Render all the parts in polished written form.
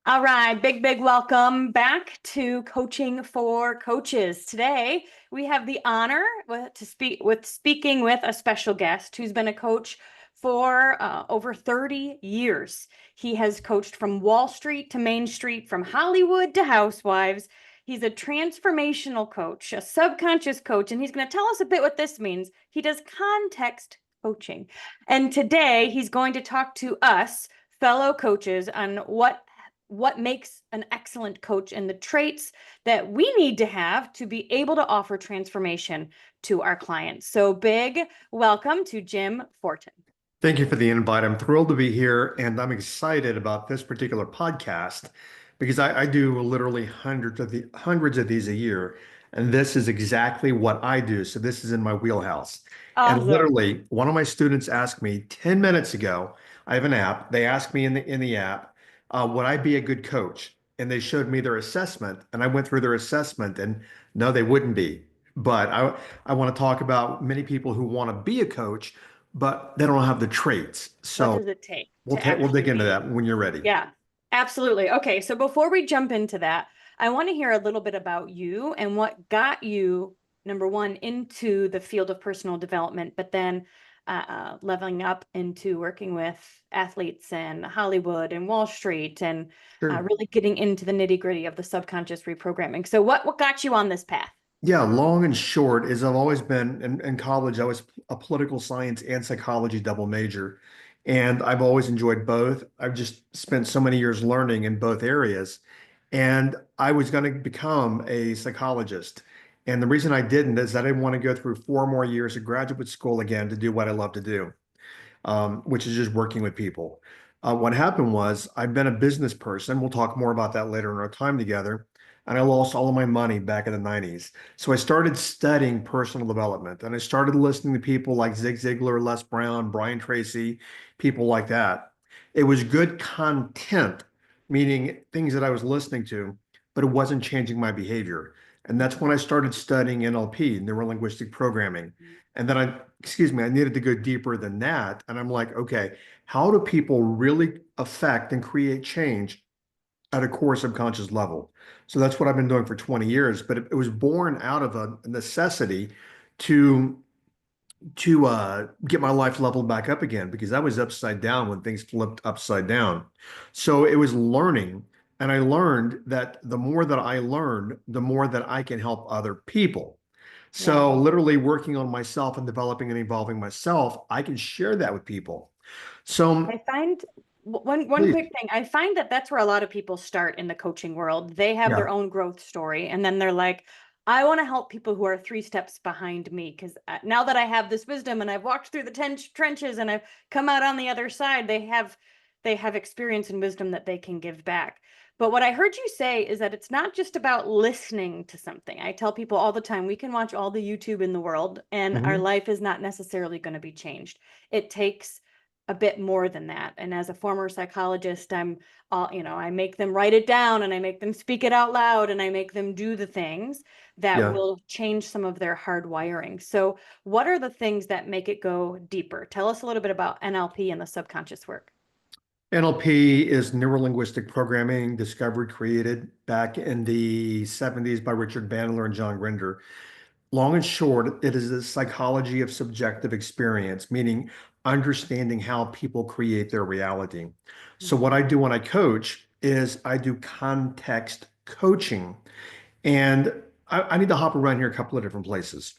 All right, big welcome back to Coaching for Coaches. Today, we have the honor to speaking with a special guest who's been a coach for over 30 years. He has coached from Wall Street to Main Street, from Hollywood to Housewives. He's a transformational coach, a subconscious coach, and he's going to tell us a bit what this means. He does context coaching. And today, he's going to talk to us, fellow coaches, on what makes an excellent coach and the traits that we need to have to be able to offer transformation to our clients. So big welcome to Jim Fortin. Thank you for the invite. I'm thrilled to be here, and I'm excited about this particular podcast because I do literally hundreds of these a year, and this is exactly what I do. So this is in my wheelhouse. And Awesome. literally, one of my students asked me 10 minutes ago. I have an app. They asked me in the app, would I be a good coach? And they showed me their assessment, and I went through their assessment, and no, they wouldn't be. But I want to talk about many people who want to be a coach but they don't have the traits. What So does it take we'll to take we'll actually dig into be? that when you're ready. Yeah, absolutely. Okay, so before we jump into that, I want to hear a little bit about you and what got you, number one, into the field of personal development, but then leveling up into working with athletes and Hollywood and Wall Street and Sure. really getting into the nitty-gritty of the subconscious reprogramming. So what got you on this path? Yeah, long and short is I've always been in college. I was a political science and psychology double major, and I've always enjoyed both. I've just spent so many years learning in both areas, and I was going to become a psychologist. And the reason I didn't is I didn't want to go through 4 more years of graduate school again to do what I love to do. Which is just working with people. What happened was I've been a business person. We'll talk more about that later in our time together. And I lost all of my money back in the 90s. So I started studying personal development and I started listening to people like Zig Ziglar, Les Brown, Brian Tracy, people like that. It was good content, meaning things that I was listening to, but it wasn't changing my behavior. And that's when I started studying NLP, neuro linguistic programming. And then I needed to go deeper than that. And I'm like, okay, how do people really affect and create change at a core subconscious level? So that's what I've been doing for 20 years, but it was born out of a necessity to get my life leveled back up again because I was upside down when things flipped upside down. So it was learning. And I learned that the more that I learn, the more that I can help other people. Yeah. So literally working on myself and developing and evolving myself, I can share that with people. So I find one please, quick thing. I find that that's where a lot of people start in the coaching world. They have yeah, their own growth story, and then they're like, I want to help people who are 3 steps behind me because now that I have this wisdom and I've walked through the trenches and I've come out on the other side, they have experience and wisdom that they can give back. But what I heard you say is that it's not just about listening to something. I tell people all the time, we can watch all the YouTube in the world and our mhm, life is not necessarily going to be changed. It takes a bit more than that. And as a former psychologist, I make them write it down and I make them speak it out loud and I make them do the things that yeah. will change some of their hard wiring. So, what are the things that make it go deeper? Tell us a little bit about NLP and the subconscious work. NLP is neuro-linguistic programming discovered, created back in the 70s by Richard Bandler and John Grinder. Long and short, it is the psychology of subjective experience, meaning understanding how people create their reality. So, what Mhm. I do when I coach is I do context coaching. And I need to hop around here a couple of different places.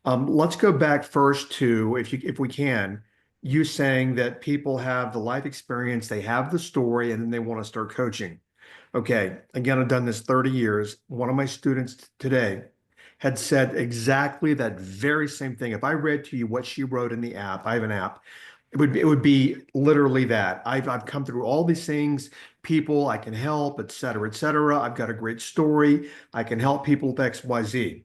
Let's go back first to, if we can, you saying that people have the life experience, they have the story, and then they want to start coaching. Okay, again, I've done this 30 years. One of my students today had said exactly that very same thing. If I read to you what she wrote in the app, I have an app. It would be literally that. I've come through all these things, people I can help, et cetera, et cetera. I've got a great story. I can help people with X, Y, Z.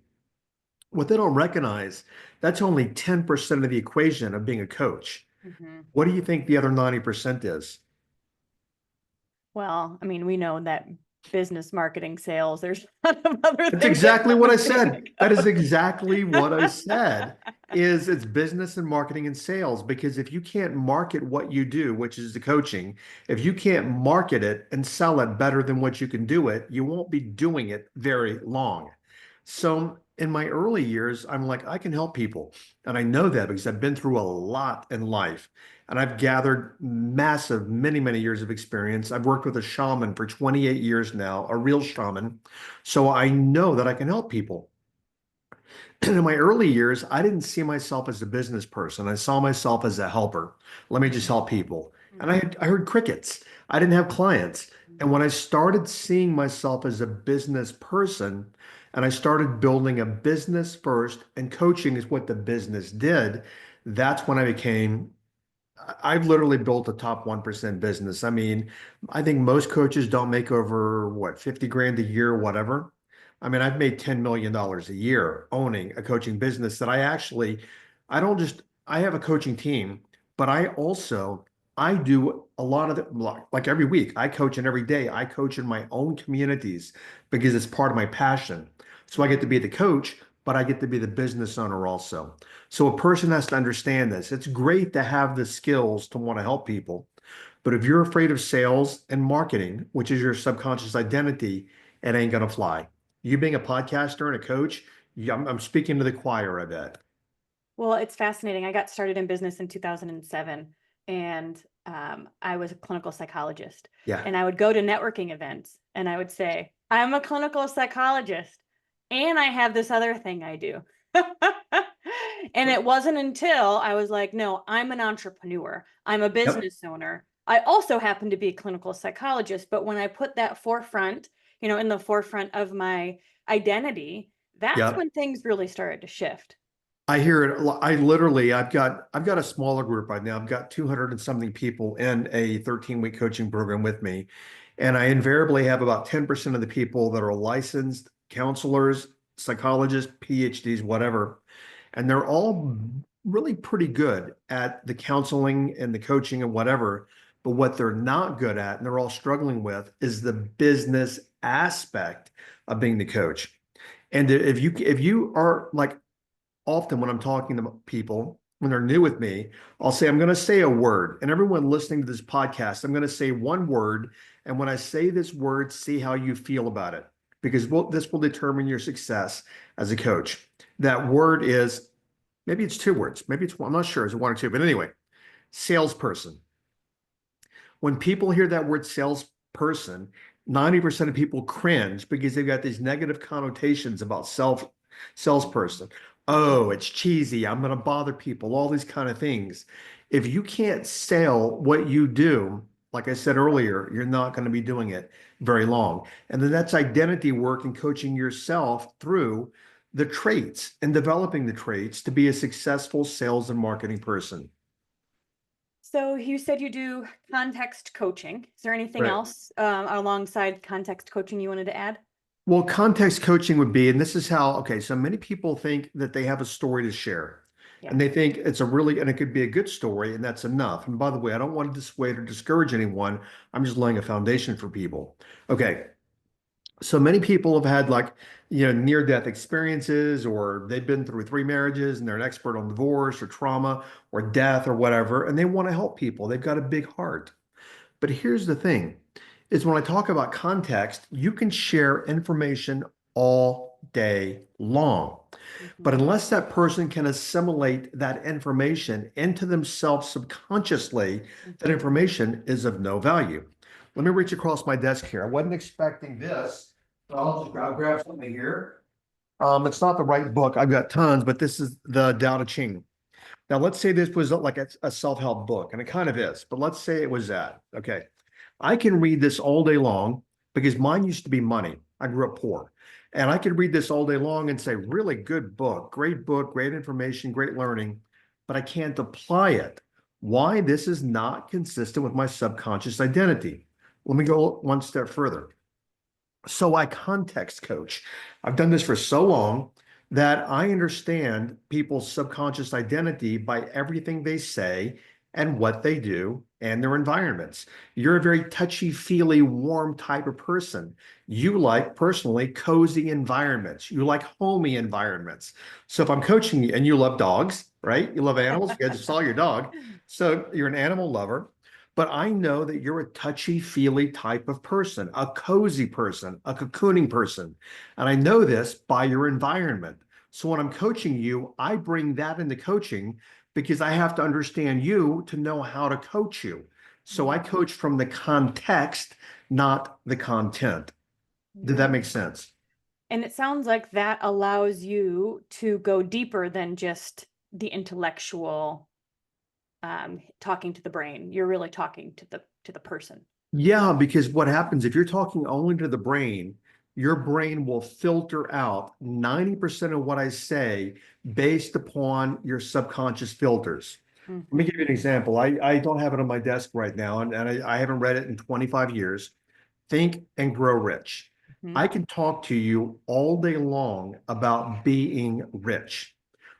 What they don't recognize, that's only 10% of the equation of being a coach. Mhm. What do you think the other 90% is? Well, I mean, we know that business, marketing, sales. There's a lot of other That's things that exactly come what I with being said. a That is coach. exactly what I said. Is it's business and marketing and sales, because if you can't market what you do, which is the coaching, if you can't market it and sell it better than what you can do it, you won't be doing it very long. So in my early years, I'm like, I can help people. And I know that because I've been through a lot in life and I've gathered massive, many, many years of experience. I've worked with a shaman for 28 years now, a real shaman. So I know that I can help people. In my early years, I didn't see myself as a business person. I saw myself as a helper. Let me just help people. And I heard crickets. I didn't have clients. And when I started seeing myself as a business person and I started building a business first and coaching is what the business did, that's when I became I've literally built a top 1% business. I mean, I think most coaches don't make over what, 50 grand a year, whatever. I mean, I've made $10 million a year owning a coaching business that I don't just, I have a coaching team, but I do a lot of the, like every week, I coach and every day I coach in my own communities because it's part of my passion. So I get to be the coach, but I get to be the business owner also. So a person has to understand this. It's great to have the skills to want to help people, but if you're afraid of sales and marketing, which is your subconscious identity, it ain't gonna fly. You being a podcaster and a coach, I'm speaking to the choir, I bet. Well, it's fascinating. I got started in business in 2007, and I was a clinical psychologist. Yeah. And I would go to networking events and I would say, I'm a clinical psychologist and I have this other thing I do. And it wasn't until I was like, no, I'm an entrepreneur. I'm a Yep. business owner. I also happen to be a clinical psychologist. But when I put that forefront, in the forefront of my identity, that's Yep. when things really started to shift. I hear it. I literally, I've got a smaller group right now. I've got 200 and something people in a 13-week coaching program with me. And I invariably have about 10% of the people that are licensed counselors, psychologists, PhDs, whatever. And they're all really pretty good at the counseling and the coaching and whatever. But what they're not good at, and they're all struggling with, is the business aspect of being the coach. And if you are like often when I'm talking to people, when they're new with me, I'll say, I'm going to say a word. And everyone listening to this podcast, I'm going to say one word. And when I say this word, see how you feel about it, because this will determine your success as a coach. That word is maybe it's two words, maybe it's one, I'm not sure, it's one or two, but anyway, salesperson. When people hear that word salesperson, 90% of people cringe because they've got these negative connotations about salesperson. Oh, it's cheesy. I'm going to bother people, all these kind of things. If you can't sell what you do, like I said earlier, you're not going to be doing it very long. And then that's identity work and coaching yourself through the traits and developing the traits to be a successful sales and marketing person. So you said you do context coaching. Is there anything Right. else alongside context coaching you wanted to add? Well, context coaching would be, and this is how, okay, so many people think that they have a story to share. Yeah. And they think and it could be a good story, and that's enough. And by the way, I don't want to dissuade or discourage anyone. I'm just laying a foundation for people. Okay. So many people have had like, near-death experiences, or they've been through three marriages and they're an expert on divorce or trauma or death or whatever, and they want to help people. They've got a big heart. But here's the thing, is when I talk about context, you can share information all day long. But Mhm. unless that person can assimilate that information into themselves subconsciously, that Mhm. information is of no value. Let me reach across my desk here. I wasn't expecting this, but I'll grab something here. It's not the right book. I've got tons, but this is the Tao Te Ching. Now, let's say this was like a self-help book, and it kind of is, but let's say it was that. Okay. I can read this all day long because mine used to be money. I grew up poor. And I could read this all day long and say, really good book, great information, great learning, but I can't apply it. Why? This is not consistent with my subconscious identity. Let me go one step further. So I context coach. I've done this for so long that I understand people's subconscious identity by everything they say and what they do and their environments. You're a very touchy-feely, warm type of person. You like, personally, cozy environments. You like homey environments. So if I'm coaching you, and you love dogs, right? You love animals. You just saw your dog. So you're an animal lover. But I know that you're a touchy-feely type of person, a cozy person, a cocooning person. And I know this by your environment. So when I'm coaching you, I bring that into coaching because I have to understand you to know how to coach you. So I coach from the context, not the content. Did that make sense? And it sounds like that allows you to go deeper than just the intellectual talking to the brain. You're really talking to the person. Yeah, because what happens if you're talking only to the brain, your brain will filter out 90% of what I say based upon your subconscious filters. Let me give you an example. I don't have it on my desk right now, and I haven't read it in 25 years. Think and Grow Rich. I can talk to you all day long about being rich.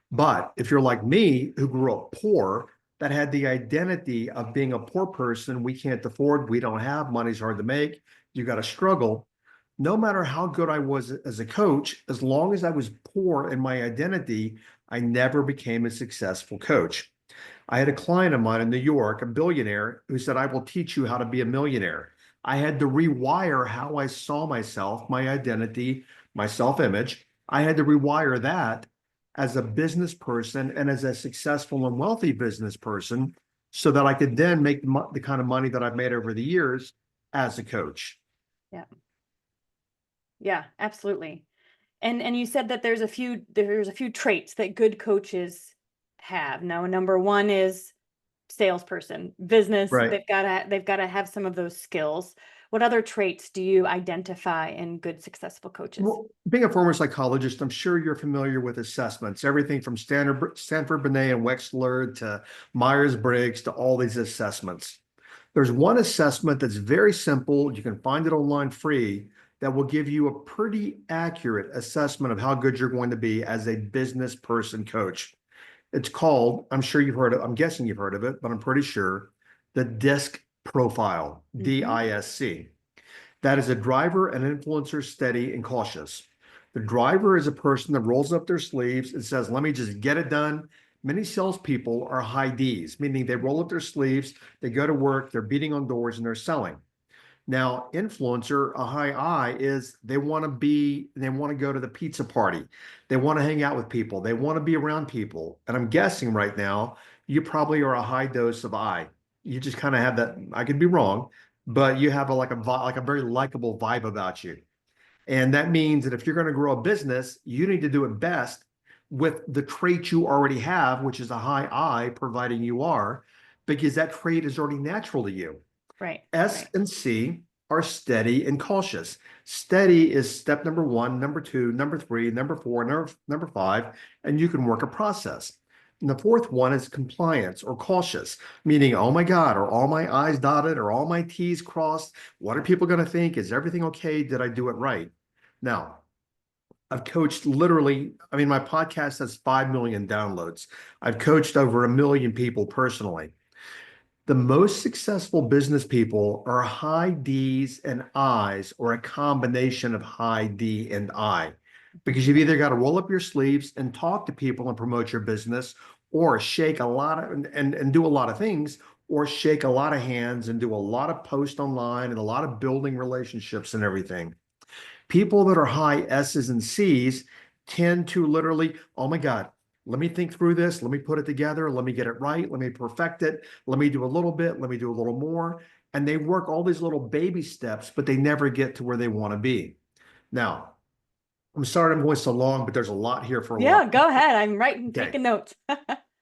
But if you're like me, who grew up poor, that had the identity of being a poor person, we can't afford, we don't have, money's hard to make, you got to struggle. No matter how good I was as a coach, as long as I was poor in my identity, I never became a successful coach. I had a client of mine in New York, a billionaire, who said, I will teach you how to be a millionaire. I had to rewire how I saw myself, my identity, my self image. I had to rewire that as a business person and as a successful and wealthy business person so that I could then make the kind of money that I've made over the years as a coach. Yeah. Yeah, absolutely. And you said that there's a few traits that good coaches have. Now, number one is salesperson, business. Right. They've gotta have some of those skills. What other traits do you identify in good, successful coaches? Well, being a former psychologist, I'm sure you're familiar with assessments, everything from Stanford Binet and Wechsler to Myers-Briggs to all these assessments. There's one assessment that's very simple. You can find it online free that will give you a pretty accurate assessment of how good you're going to be as a business person coach. It's called, I'm sure you've heard of, I'm guessing you've heard of it, but I'm pretty sure, the DISC profile, DISC. That is a driver and influencer, steady and cautious. The driver is a person that rolls up their sleeves and says, let me just get it done. Many salespeople are high Ds, meaning they roll up their sleeves, they go to work, they're beating on doors and they're selling. Now, influencer, a high I, is they want to go to the pizza party. They want to hang out with people. They want to be around people. And I'm guessing right now, you probably are a high dose of I. You just kind of have that, I could be wrong, but you have like a very likable vibe about you. And that means that if you're going to grow a business, you need to do it best with the trait you already have, which is a high I, providing you are, because that trait is already natural to you. Right. S Right. and C are steady and cautious. Steady is step number one, number two, number three, number four, number five, and you can work a process. And the fourth one is compliance or cautious, meaning, oh my God, are all my I's dotted? Are all my T's crossed? What are people going to think? Is everything okay? Did I do it right? Now, I've coached literally, I mean, my podcast has 5 million downloads. I've coached over 1 million people personally. The most successful business people are high D's and I's, or a combination of high D and I, because you've either got to roll up your sleeves and talk to people and promote your business, or shake a lot of and do a lot of things, or shake a lot of hands and do a lot of post online and a lot of building relationships and everything. People that are high S's and C's tend to literally, oh my God, let me think through this. Let me put it together. Let me get it right. Let me perfect it. Let me do a little bit. Let me do a little more. And they work all these little baby steps, but they never get to where they want to be. Now, I'm sorry I'm going so long, but there's a lot here for a while. Yeah, go ahead. I'm writing, Okay. taking notes.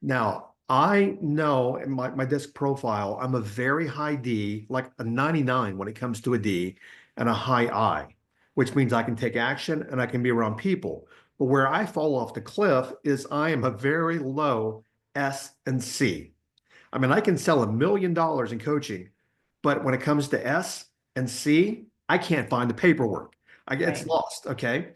Now, I know in my disc profile, I'm a very high D, like a 99 when it comes to a D, and a high I, which means I can take action and I can be around people. But where I fall off the cliff is I am a very low S and C. I mean, I can sell $1 million in coaching, but when it comes to S and C, I can't find the paperwork. It's Right. lost. Okay.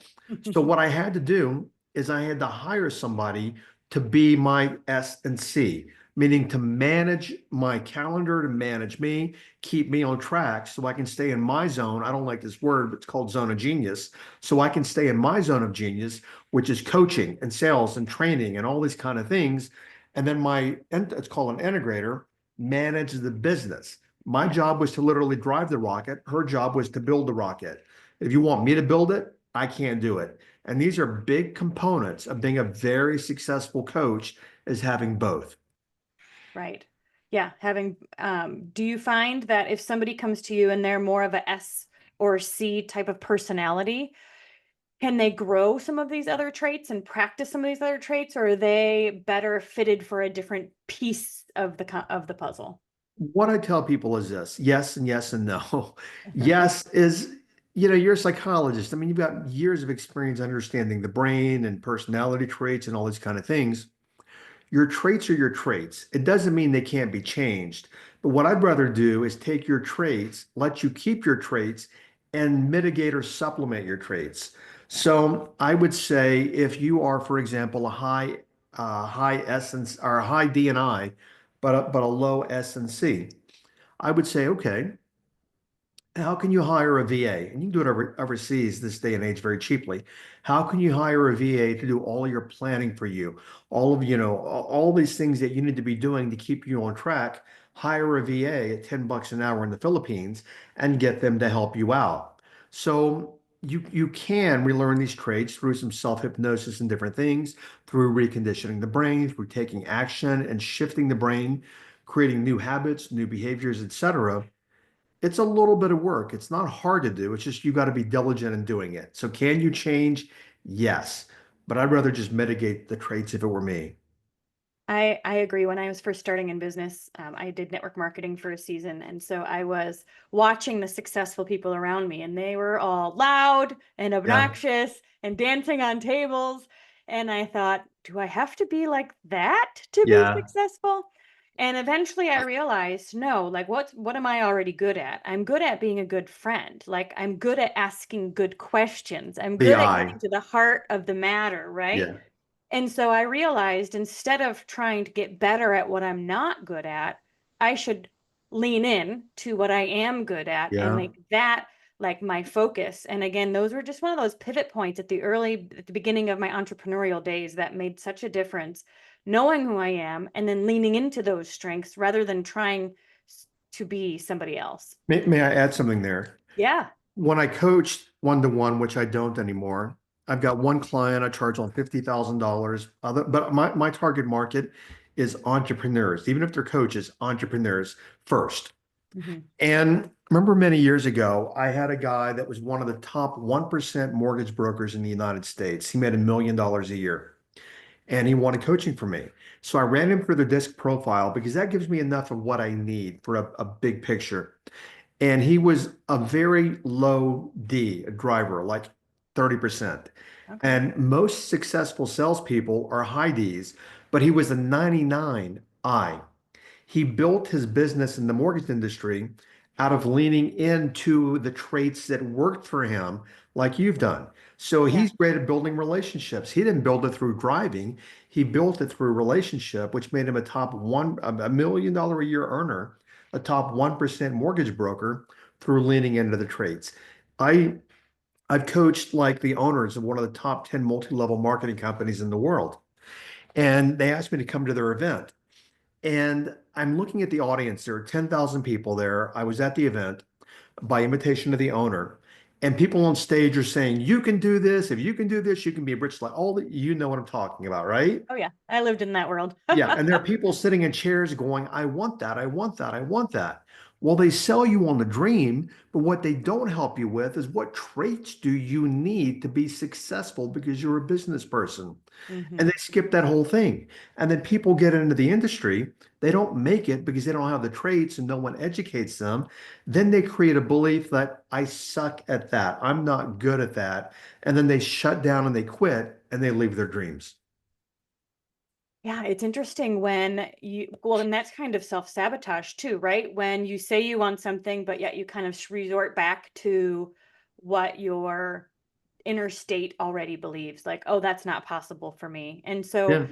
So what I had to do is I had to hire somebody to be my S and C. meaning to manage my calendar, to manage me, keep me on track so I can stay in my zone. I don't like this word, but it's called zone of genius. So I can stay in my zone of genius, which is coaching and sales and training and all these kind of things. And then it's called an integrator, manages the business. My Yeah. job was to literally drive the rocket. Her job was to build the rocket. If you want me to build it, I can't do it. And these are big components of being a very successful coach is having both. Right. Yeah. Do you find that if somebody comes to you and they're more of a S or C type of personality, can they grow some of these other traits and practice some of these other traits, or are they better fitted for a different piece of the puzzle? What I tell people is this, yes and yes and no. Yes is, you're a psychologist. I mean, you've got years of experience understanding the brain and personality traits and all these kind of things. Your traits are your traits. It doesn't mean they can't be changed. But what I'd rather do is take your traits, let you keep your traits, and mitigate or supplement your traits. So I would say if you are, for example, a high essence or a high D and I, but a low S and C, I would say, okay, how can you hire a VA? And you can do it overseas this day and age very cheaply. How can you hire a VA to do all your planning for you? All these things that you need to be doing to keep you on track. Hire a VA at $10 an hour in the Philippines and get them to help you out. So you can relearn these traits through some self-hypnosis and different things, through reconditioning the brain, through taking action and shifting the brain, creating new habits, new behaviors, etc. It's a little bit of work. It's not hard to do. It's just you got to be diligent in doing it. So can you change? Yes. But I'd rather just mitigate the traits if it were me. I agree. When I was first starting in business, I did network marketing for a season. And so I was watching the successful people around me, and they were all loud and Yeah. obnoxious and dancing on tables. And I thought, do I have to be like that to be Yeah. successful? And eventually I realized, no, like what am I already good at? I'm good at being a good friend. Like I'm good at asking good questions. I'm The good at I. getting to the heart of the matter, right? Yeah. And so I realized instead of trying to get better at what I'm not good at, I should lean in to what I am good at and Yeah. make that like my focus. And again, those were just one of those pivot points at the beginning of my entrepreneurial days that made such a difference. Knowing who I am and then leaning into those strengths rather than trying to be somebody else. May I add something there? Yeah. When I coached one-to-one, which I don't anymore, I've got one client I charge on $50,000. But my target market is entrepreneurs, even if they're coaches, entrepreneurs first. Hmm. And remember many years ago, I had a guy that was one of the top 1% mortgage brokers in the United States. He made $1 million a year and he wanted coaching from me. So I ran him through the disc profile because that gives me enough of what I need for a big picture. And he was a very low D, a driver, like 30%. Okay. And most successful salespeople are high Ds, but he was a 99 I. He built his business in the mortgage industry out of leaning into the traits that worked for him, like you've done. So Yeah. he's great at building relationships. He didn't build it through driving. He built it through relationship, which made him a top one, $1 million a year earner, a top 1% mortgage broker through leaning into the traits. I I've coached like the owners of one of the top 10 multi-level marketing companies in the world. And they asked me to come to their event. And I'm looking at the audience. There are 10,000 people there. I was at the event by invitation of the owner. And people on stage are saying, you can do this. If you can do this, you can be a rich. Like all that, you know what I'm talking about, right? Oh yeah. I lived in that world. Yeah. And there are people sitting in chairs going, I want that. I want that. I want that. Well, they sell you on the dream, but what they don't help you with is what traits do you need to be successful because you're a business person? And Hmm. they skip that whole thing. And then people get into the industry, they don't make it because they don't have the traits and no one educates them. Then they create a belief that I suck at that. I'm not good at that. And then they shut down and they quit and they leave their dreams. Yeah, it's interesting well, and that's kind of self-sabotage too, right? When you say you want something, but yet you kind of resort back to what your inner state already believes, like, oh, that's not possible for me. And so Yeah.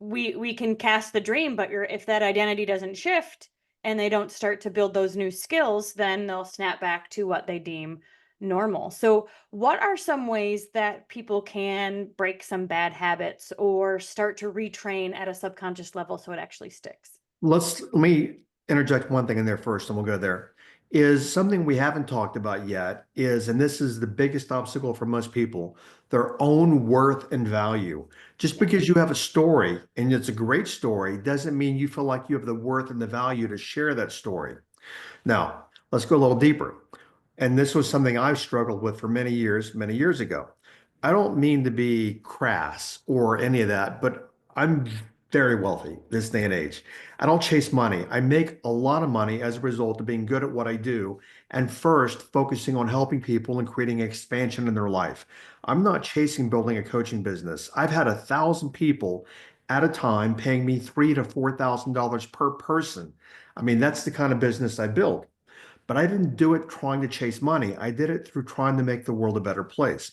we can cast the dream, but if that identity doesn't shift and they don't start to build those new skills, then they'll snap back to what they deem normal. So what are some ways that people can break some bad habits or start to retrain at a subconscious level so it actually sticks? Let me interject one thing in there first, and we'll go there. Is something we haven't talked about yet is, and this is the biggest obstacle for most people, their own worth and value. Just Yeah. because you have a story and it's a great story doesn't mean you feel like you have the worth and the value to share that story. Now, let's go a little deeper. And this was something I've struggled with for many years ago. I don't mean to be crass or any of that, but I'm very wealthy this day and age. I don't chase money. I make a lot of money as a result of being good at what I do and first focusing on helping people and creating expansion in their life. I'm not chasing building a coaching business. I've had 1,000 people at a time paying me $3,000 to $4,000 per person. I mean, that's the kind of business I build. But I didn't do it trying to chase money. I did it through trying to make the world a better place.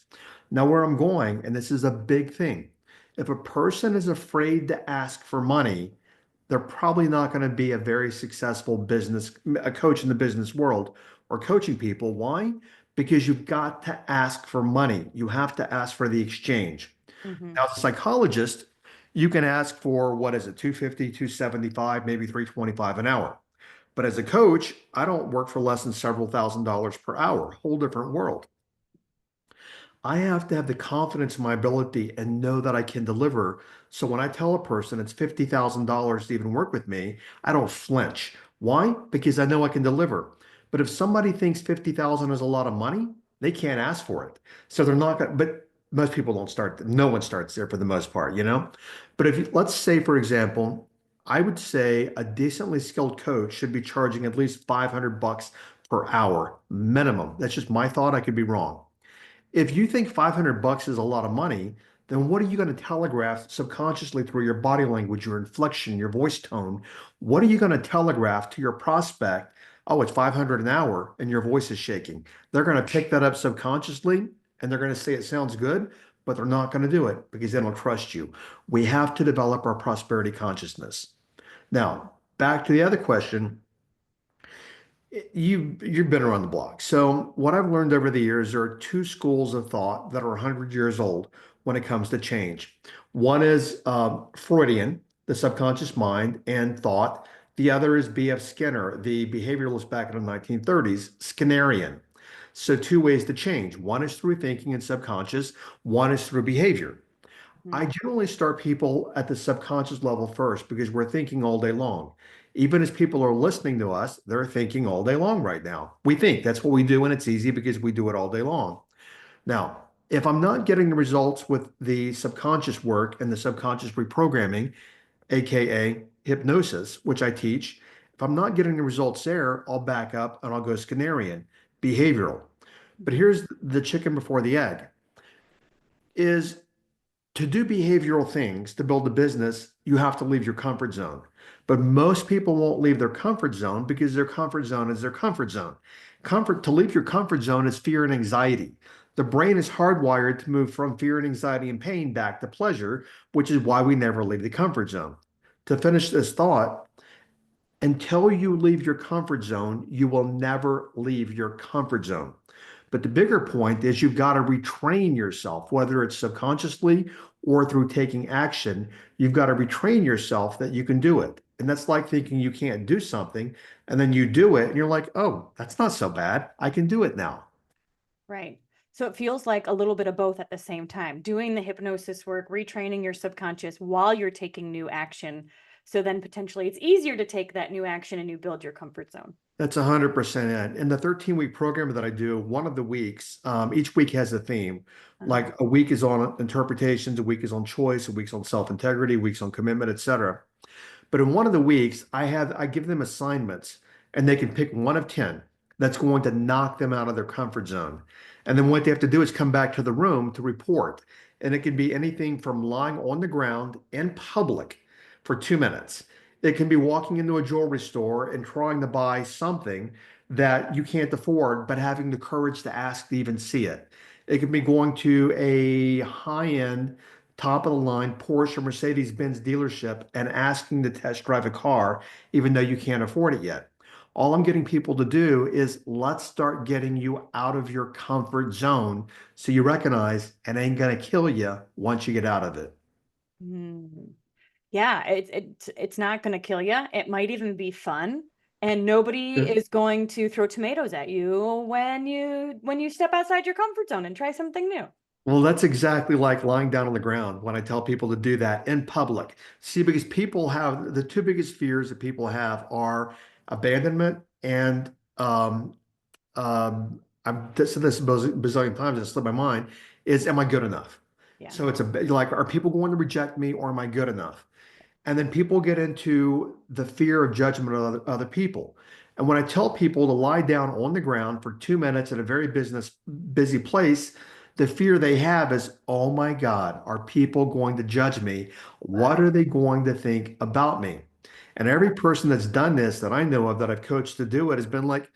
Now, where I'm going, and this is a big thing, if a person is afraid to ask for money, they're probably not going to be a very successful business, a coach in the business world or coaching people. Why? Because you've got to ask for money. You have to ask for the exchange. Hmm. Now, as a psychologist, you can ask for what is it, 250, 275, maybe 325 an hour. But as a coach, I don't work for less than several $1,000s per hour, whole different world. I have to have the confidence in my ability and know that I can deliver. So when I tell a person it's $50,000 to even work with me, I don't flinch. Why? Because I know I can deliver. But if somebody thinks 50,000 is a lot of money, they can't ask for it. So they're not going to, but most people don't start, no one starts there for the most part, you know? But if you, let's say, for example, I would say a decently skilled coach should be charging at least 500 bucks per hour minimum. That's just my thought. I could be wrong. If you think 500 bucks is a lot of money, then what are you going to telegraph subconsciously through your body language, your inflection, your voice tone? What are you going to telegraph to your prospect? Oh, it's 500 an hour and your voice is shaking. They're going to pick that up subconsciously and they're going to say it sounds good, but they're not going to do it because they don't trust you. We have to develop our prosperity consciousness. Now, back to the other question, you've been around the block. So what I've learned over the years, there are two schools of thought that are 100 years old when it comes to change. One is Freudian, the subconscious mind and thought. The other is B.F. Skinner, the behavioralist back in the 1930s, Skinnerian. So two ways to change. One is through thinking and subconscious. One is through behavior. I generally start people at the subconscious level first because we're thinking all day long. Even as people are listening to us, they're thinking all day long right now. We think that's what we do, and it's easy because we do it all day long. Now, if I'm not getting the results with the subconscious work and the subconscious reprogramming, AKA hypnosis, which I teach, if I'm not getting the results there, I'll back up and I'll go Skinnerian, behavioral. But here's the chicken before the egg is to do behavioral things to build a business, you have to leave your comfort zone. But most people won't leave their comfort zone because their comfort zone is their comfort zone. Comfort to leave your comfort zone is fear and anxiety. The brain is hardwired to move from fear and anxiety and pain back to pleasure, which is why we never leave the comfort zone. To finish this thought, until you leave your comfort zone, you will never leave your comfort zone. But the bigger point is you've got to retrain yourself, whether it's subconsciously or through taking action. You've got to retrain yourself that you can do it. And that's like thinking you can't do something, and then you do it, and you're like, oh, that's not so bad. I can do it now. Right. So it feels like a little bit of both at the same time, doing the hypnosis work, retraining your subconscious while you're taking new action. So then potentially it's easier to take that new action and you build your comfort zone. That's 100% it. In the 13-week program that I do, one of the weeks, each week has a theme. Uh-huh. Like a week is on interpretations, a week is on choice, a week's on self-integrity, a week's on commitment, etc. But in one of the weeks, I give them assignments and they can pick one of 10 that's going to knock them out of their comfort zone. And then what they have to do is come back to the room to report. And it can be anything from lying on the ground in public for 2 minutes. It can be walking into a jewelry store and trying to buy something that you can't afford, but having the courage to ask to even see it. It can be going to a high-end top of the line Porsche or Mercedes-Benz dealership and asking to test drive a car, even though you can't afford it yet. All I'm getting people to do is let's start getting you out of your comfort zone so you recognize it ain't gonna kill you once you get out of it. Mm. Yeah, it's not going to kill you. It might even be fun, and nobody Yeah. is going to throw tomatoes at you when you step outside your comfort zone and try something new. Well, that's exactly like lying down on the ground when I tell people to do that in public. See, because people have the two biggest fears that people have are abandonment and I've said this a bazillion times and it slipped my mind, is am I good enough? Yeah. So it's like, are people going to reject me or am I good enough? And then people get into the fear of judgment of other people. And when I tell people to lie down on the ground for 2 minutes at a very busy place, the fear they have is, oh my God, are people going to judge me? What are they going to think about me? And every person that's done this that I know of that I've coached to do it has been like,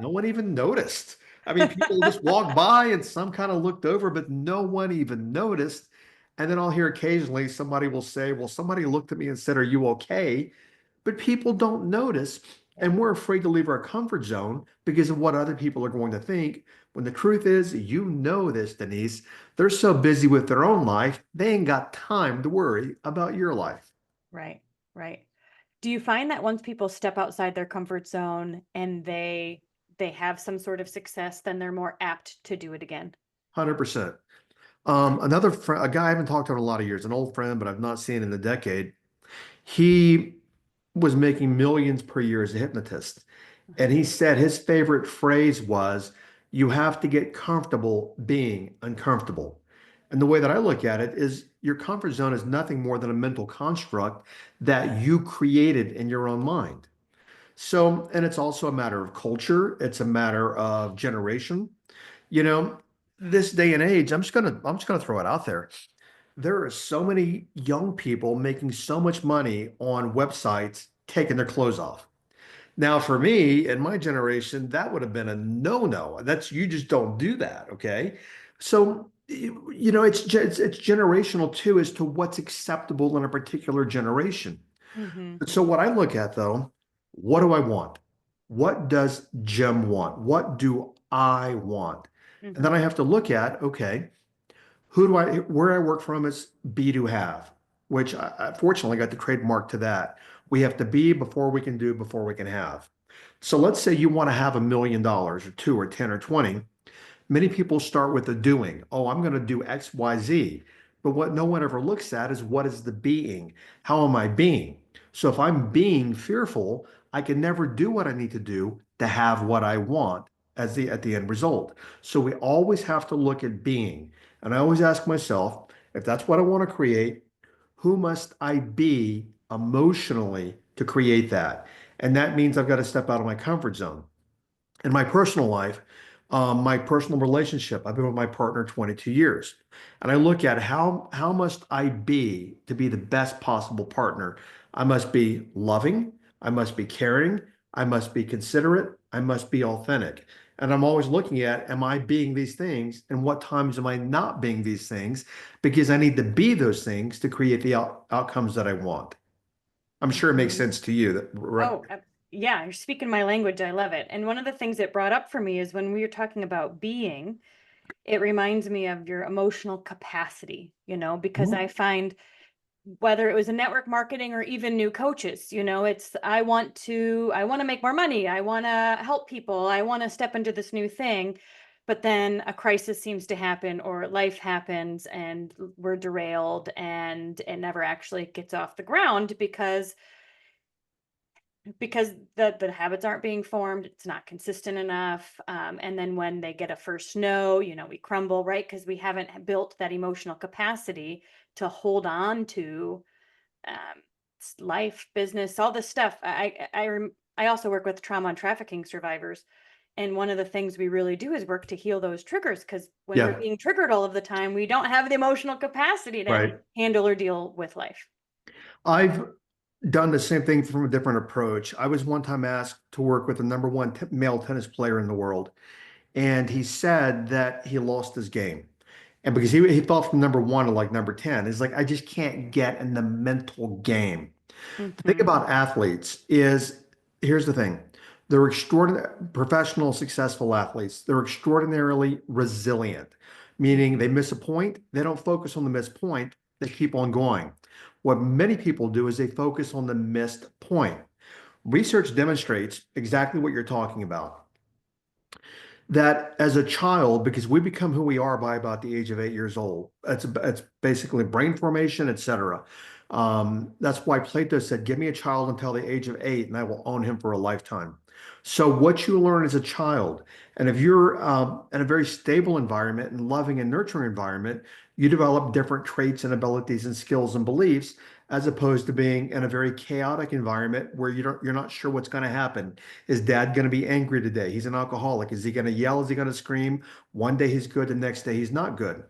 no one even noticed. I mean, people just walked by and some kind of looked over, but no one even noticed. And then I'll hear occasionally somebody will say, well, somebody looked at me and said, are you okay? But people don't notice. Yeah. And we're afraid to leave our comfort zone because of what other people are going to think. When the truth is, you know this, Denise, they're so busy with their own life, they ain't got time to worry about your life. Right. Right. Do you find that once people step outside their comfort zone and they have some sort of success, then they're more apt to do it again? 100%. A guy I haven't talked to in a lot of years, an old friend, but I've not seen in a decade. He was making millions per year as a hypnotist. And he said his favorite phrase was, you have to get comfortable being uncomfortable. And the way that I look at it is your comfort zone is nothing more than a mental construct that you created in your own mind. So, and it's also a matter of culture, it's a matter of generation. You know, this day and age, I'm just gonna throw it out there. There are so many young people making so much money on websites taking their clothes off. Now, for me, in my generation, that would have been a no-no. That's you just don't do that, okay? So, it's generational too as to what's acceptable in a particular generation. Mm-hmm. So what I look at though, what do I want? What does Jim want? What do I want? And Mm-hmm. then I have to look at, okay, where I work from is be to have, which I fortunately got the trademark to that. We have to be before we can do, before we can have. So let's say you want to have $1 million or two or 10 or 20. Many people start with the doing. Oh, I'm going to do X, Y, Z. But what no one ever looks at is what is the being? How am I being? So if I'm being fearful, I can never do what I need to do to have what I want as the at the end result. So we always have to look at being. And I always ask myself, if that's what I want to create, who must I be emotionally to create that? And that means I've got to step out of my comfort zone. In my personal life, my personal relationship, I've been with my partner 22 years. And I look at how must I be to be the best possible partner? I must be loving, I must be caring, I must be considerate, I must be authentic. And I'm always looking at, am I being these things? And what times am I not being these things? Because I need to be those things to create the outcomes that I want. I'm sure it makes Mm-hmm. sense to you that, right? Oh, yeah, you're speaking my language. I love it. And one of the things it brought up for me is when we were talking about being, it reminds me of your emotional capacity, because Mhm. I find whether it was in network marketing or even new coaches, it's I want to make more money. I want to help people. I want to step into this new thing. But then a crisis seems to happen or life happens and we're derailed and it never actually gets off the ground because the habits aren't being formed, it's not consistent enough, and then when they get a first no, we crumble, right? Because we haven't built that emotional capacity to hold on to um, life, business, all this stuff. I also work with trauma and trafficking survivors, and one of the things we really do is work to heal those triggers, because when we're Yeah, being triggered all of the time, we don't have the emotional capacity to right. handle or deal with life. I've done the same thing from a different approach. I was one time asked to work with the number one male tennis player in the world, and he said that he lost his game. And because he fell from number one to like number 10, it's like, I just can't get in the mental game. The thing Mm-hmm. about athletes is, here's the thing. They're extraordinary, professional, successful athletes. They're extraordinarily resilient, meaning they miss a point. They don't focus on the missed point. They keep on going. What many people do is they focus on the missed point. Research demonstrates exactly what you're talking about, that as a child, because we become who we are by about the age of 8 years old. It's basically brain formation, etc. That's why Plato said, "Give me a child until the age of 8, and I will own him for a lifetime." So what you learn as a child, and if you're in a very stable environment and loving and nurturing environment, you develop different traits and abilities and skills and beliefs, as opposed to being in a very chaotic environment where you're not sure what's going to happen. Is dad going to be angry today? He's an alcoholic. Is he going to yell? Is he going to scream? One day he's good, the next day he's not good.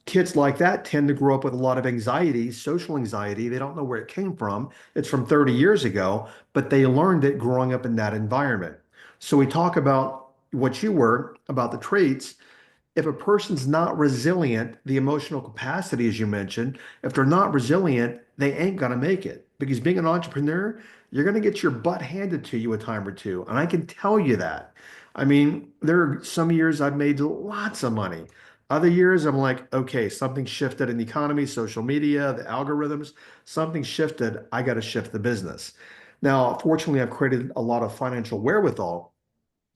Kids like that tend to grow up with a lot of anxiety, social anxiety. They don't know where it came from. It's from 30 years ago, but they learned it growing up in that environment. So we talk about what you were about the traits. If a person's not resilient, the emotional capacity, as you mentioned, if they're not resilient, they ain't going to make it. Because being an entrepreneur, you're going to get your butt handed to you a time or two. And I can tell you that. I mean, there are some years I've made lots of money. Other years, I'm like, okay, something shifted in the economy, social media, the algorithms, something shifted. I got to shift the business. Now, fortunately, I've created a lot of financial wherewithal,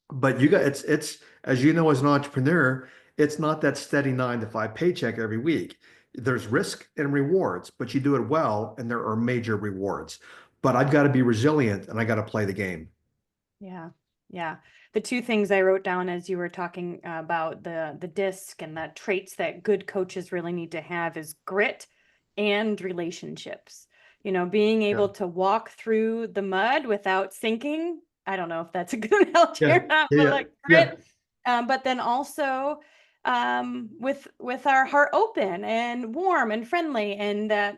but you got it's as you know, as an entrepreneur, it's not that steady 9 to 5 paycheck every week. There's risk and rewards, but you do it well, and there are major rewards. But I've got to be resilient and I got to play the game. Yeah. Yeah. The two things I wrote down as you were talking about the disc and the traits that good coaches really need to have is grit and relationships. You know, being Yeah. able to walk through the mud without sinking. I don't know if that's a good analogy Yeah. or not, but Yeah. like Yeah. grit. But then also with our heart open and warm and friendly, and that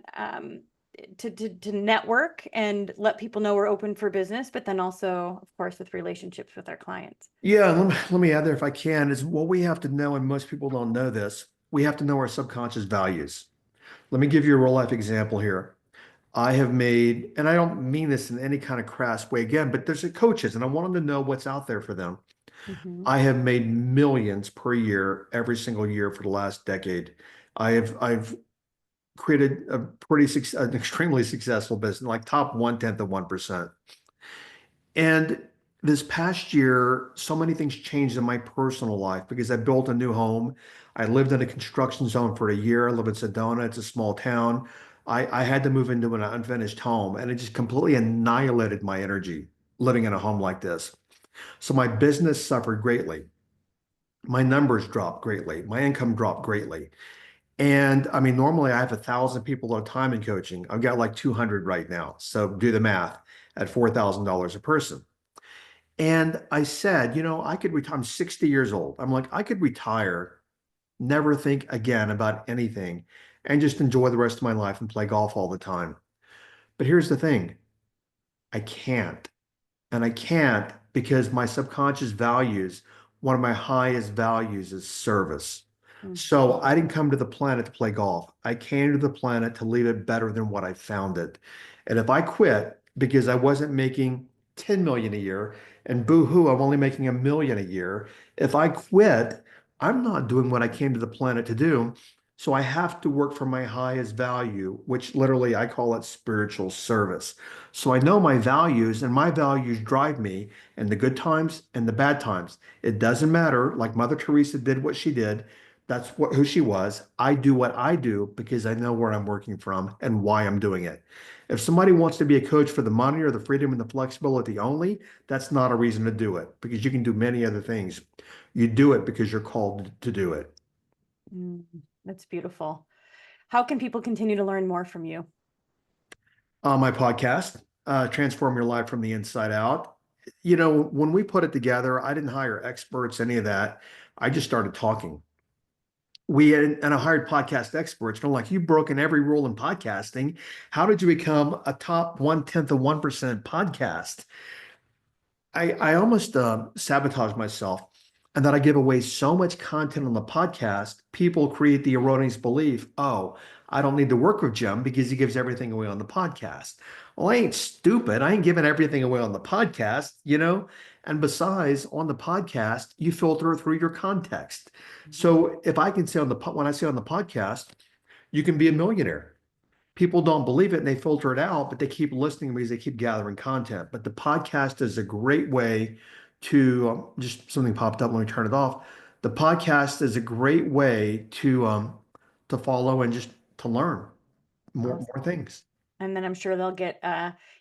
to network and let people know we're open for business, but then also, of course, with relationships with our clients. Yeah. Let me add there if I can, is what we have to know, and most people don't know this. We have to know our subconscious values. Let me give you a real life example here. I have made, and I don't mean this in any kind of crass way again, but there's coaches, and I want them to know what's out there for them. Mhm. I have made millions per year every single year for the last decade. I've created an extremely successful business, like top 1/10 of 1%. And this past year, so many things changed in my personal life because I built a new home. I lived in a construction zone for a year. I live in Sedona. It's a small town. I had to move into an unfinished home, and it just completely annihilated my energy living in a home like this. So my business suffered greatly. My numbers dropped greatly. My income dropped greatly. And I mean, normally I have 1,000 people at a time in coaching. I've got like 200 right now. So do the math at $4,000 a person. And I said, I could retire. I'm 60 years old. I'm like, I could retire, never think again about anything, and just enjoy the rest of my life and play golf all the time. But here's the thing, I can't. And I can't because my subconscious values, one of my highest values is service. So Mhm. I didn't come to the planet to play golf. I came to the planet to leave it better than what I found it. And if I quit because I wasn't making 10 million a year, and boo-hoo, I'm only making 1 million a year. If I quit, I'm not doing what I came to the planet to do. So I have to work for my highest value, which literally I call it spiritual service. So I know my values, and my values drive me in the good times and the bad times. It doesn't matter. Like Mother Teresa did what she did. That's who she was. I do what I do because I know where I'm working from and why I'm doing it. If somebody wants to be a coach for the money or the freedom and the flexibility only, that's not a reason to do it, because you can do many other things. You do it because you're called to do it. Mm, that's beautiful. How can people continue to learn more from you? On my podcast, Transform Your Life from the Inside Out. When we put it together, I didn't hire experts, any of that. I just started talking. And I hired podcast experts. And I'm like, you've broken every rule in podcasting. How did you become a top 1/10 of 1% podcast? I almost sabotaged myself. and that I give away so much content on the podcast, people create the erroneous belief, oh, I don't need to work with Jim because he gives everything away on the podcast. Well, I ain't stupid. I ain't giving everything away on the podcast, you know? And besides, on the podcast, you filter it through your context. So if I can say when I say on the podcast, you can be a millionaire. People don't believe it and they filter it out, but they keep listening because they keep gathering content. But the podcast is a great way to just something popped up. Let me turn it off. The podcast is a great way to follow and just to learn more Awesome. things. And then I'm sure they'll get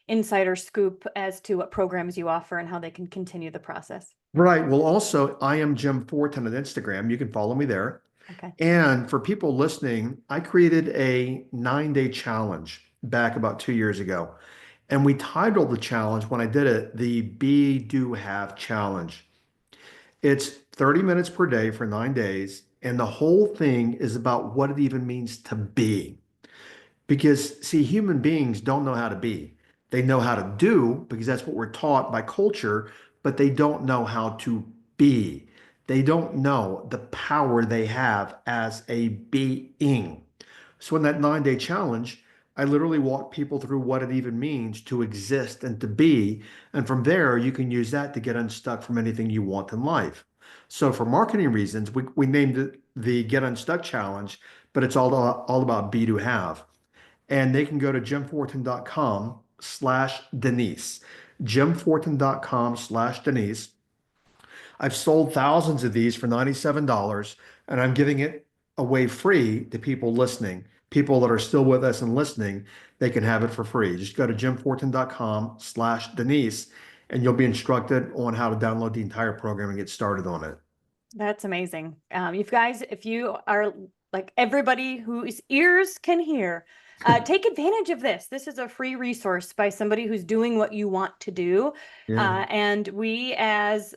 insider scoop as to what programs you offer and how they can continue the process. Right. Well, also, I am Jim Fortin on Instagram. You can follow me there. Okay. And for people listening, I created a 9-day challenge back about 2 years ago. And we titled the challenge when I did it, the Be, Do, Have Challenge. It's 30 minutes per day for 9 days. And the whole thing is about what it even means to be. Because, see, human beings don't know how to be. They know how to do because that's what we're taught by culture, but they don't know how to be. They don't know the power they have as a being. So, in that 9-day challenge, I literally walk people through what it even means to exist and to be. And from there, you can use that to get unstuck from anything you want in life. So, for marketing reasons, we named it the Get Unstuck Challenge, but it's all about be to have. And they can go to jimfortin.com/Denise. jimfortin.com/Denise. I've sold thousands of these for $97, and I'm giving it away free to people listening. People that are still with us and listening, they can have it for free. Just go to jimfortin.com/Denise, and you'll be instructed on how to download the entire program and get started on it. That's amazing. You guys, if you are like everybody whose ears can hear, take advantage of this. This is a free resource by somebody who's doing what you want to do. Yeah. And we as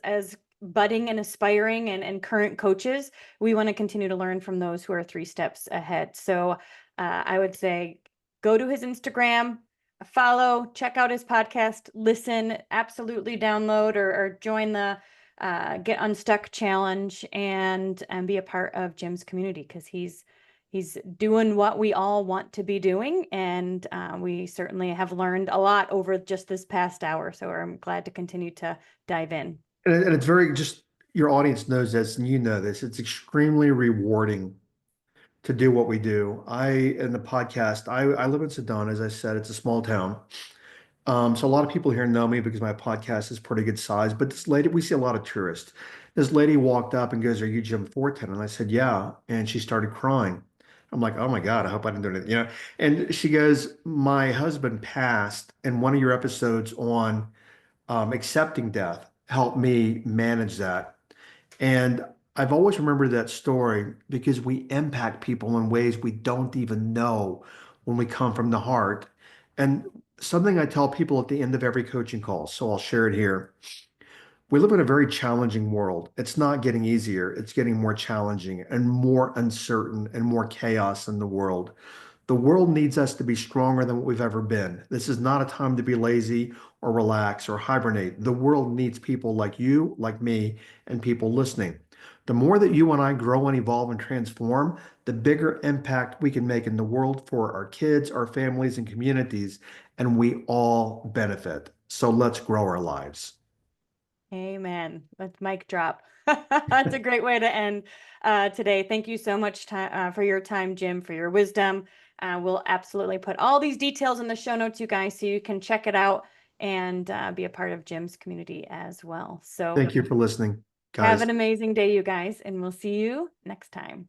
budding and aspiring and current coaches, we want to continue to learn from those who are 3 steps ahead. So I would say go to his Instagram, follow, check out his podcast, listen, absolutely download or join the Get Unstuck challenge and be a part of Jim's community because he's doing what we all want to be doing, and we certainly have learned a lot over just this past hour. So I'm glad to continue to dive in. And it's very just your audience knows this and you know this. It's extremely rewarding to do what we do. In the podcast, I live in Sedona, as I said, it's a small town. So a lot of people here know me because my podcast is pretty good size. But this lady, we see a lot of tourists. This lady walked up and goes, "Are you Jim Fortin?" And I said, "Yeah." And she started crying. I'm like, "Oh my God, I hope I didn't do anything." And she goes, "My husband passed, and one of your episodes on accepting death helped me manage that." And I've always remembered that story because we impact people in ways we don't even know when we come from the heart. And something I tell people at the end of every coaching call, so I'll share it here. We live in a very challenging world. It's not getting easier, it's getting more challenging and more uncertain and more chaos in the world. The world needs us to be stronger than what we've ever been. This is not a time to be lazy or relax or hibernate. The world needs people like you, like me, and people listening. The more that you and I grow and evolve and transform, the bigger impact we can make in the world for our kids, our families, and communities, and we all benefit. So let's grow our lives. Amen. Let's mic drop. That's a great way to end today. Thank you so much for your time, Jim, for your wisdom. We'll absolutely put all these details in the show notes, you guys, so you can check it out and be a part of Jim's community as well. So Thank you for listening, have guys. an amazing day, you guys, and we'll see you next time.